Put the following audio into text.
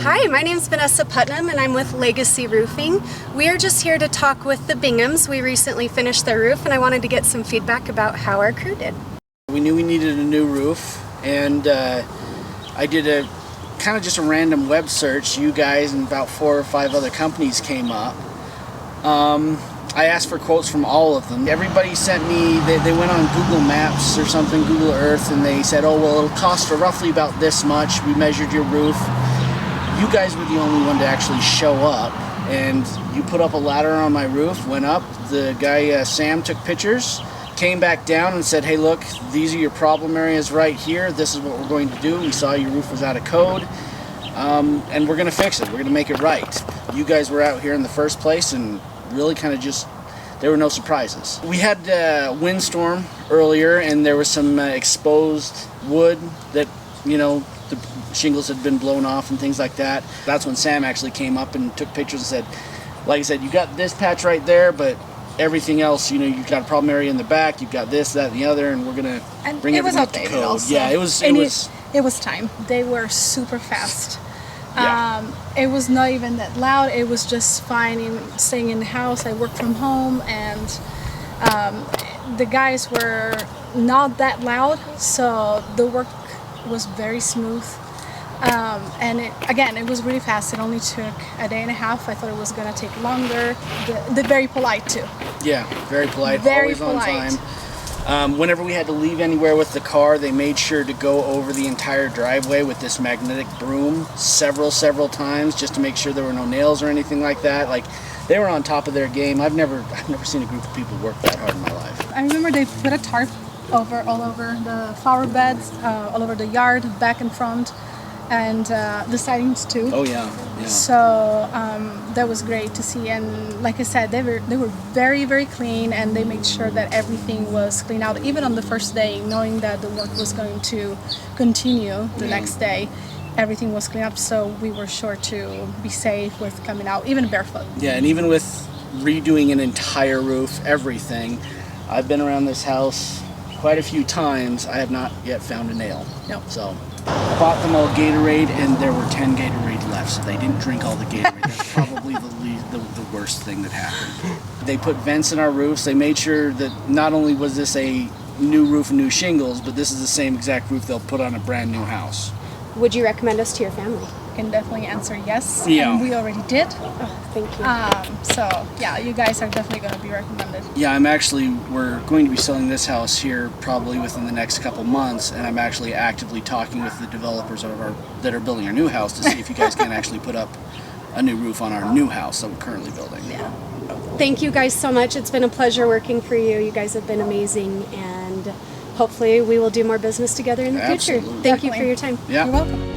Hi, my name's Vanessa Putnam and I'm with Legacy Roofing. We are just here to talk with the Binghams. We recently finished their roof and I wanted to get some feedback about how our crew did. We knew we needed a new roof, and I did a kind of just a random web search. You guys and about 4 or 5 other companies came up. I asked for quotes from all of them. Everybody sent me, they went on Google Maps or something, Google Earth, and they said, oh, well, it'll cost roughly about this much. We measured your roof. You guys were the only one to actually show up, and you put up a ladder on my roof, went up. The guy, Sam, took pictures, came back down and said, hey, look, these are your problem areas right here. This is what we're going to do. We saw your roof was out of code, and we're going to fix it. We're going to make it right. You guys were out here in the first place, and really kind of just, there were no surprises. We had a windstorm earlier, and there was some exposed wood that, you know, the shingles had been blown off and things like that. That's when Sam actually came up and took pictures and said, like I said, you got this patch right there, but everything else, you know, you've got a problem area in the back, you've got this, that, and the other, and we're gonna bring everything up to code. Also. Yeah, it was time. They were super fast. Yeah. It was not even that loud. It was just fine in staying in the house. I work from home, and the guys were not that loud, so the work was very smooth. And it was really fast. It only took a day and a half. I thought it was going to take longer. They're very polite too. Yeah, very polite, very always polite. on time. Whenever we had to leave anywhere with the car, they made sure to go over the entire driveway with this magnetic broom several times, just to make sure there were no nails or anything like that. Like, they were on top of their game. I've never seen a group of people work that hard in my life. I remember they put a tarp all over the flower beds, all over the yard, back and front, and the sidings too. Oh yeah. So that was great to see, and like I said, they were very clean, and they made sure that everything was cleaned out. Even on the first day, knowing that the work was going to continue the next day, everything was cleaned up, so we were sure to be safe with coming out, even barefoot. Yeah, and even with redoing an entire roof, everything, I've been around this house quite a few times. I have not yet found a nail. No. So I bought them all Gatorade, and there were 10 Gatorade left, so they didn't drink all the Gatorade. That's probably the worst thing that happened. They put vents in our roofs. They made sure that not only was this a new roof and new shingles, but this is the same exact roof they'll put on a brand new house. Would you recommend us to your family? Can definitely answer yes. Yeah. And we already did. Oh, thank you. So yeah, you guys are definitely going to be recommended. Yeah, we're going to be selling this house here probably within the next couple months, and I'm actually actively talking with the developers that are building our new house to see if you guys can actually put up a new roof on our new house that we're currently building. Yeah. Thank you guys so much. It's been a pleasure working for you. You guys have been amazing, and hopefully we will do more business together in the future. Absolutely. Thank you for your time. Yeah. You're welcome.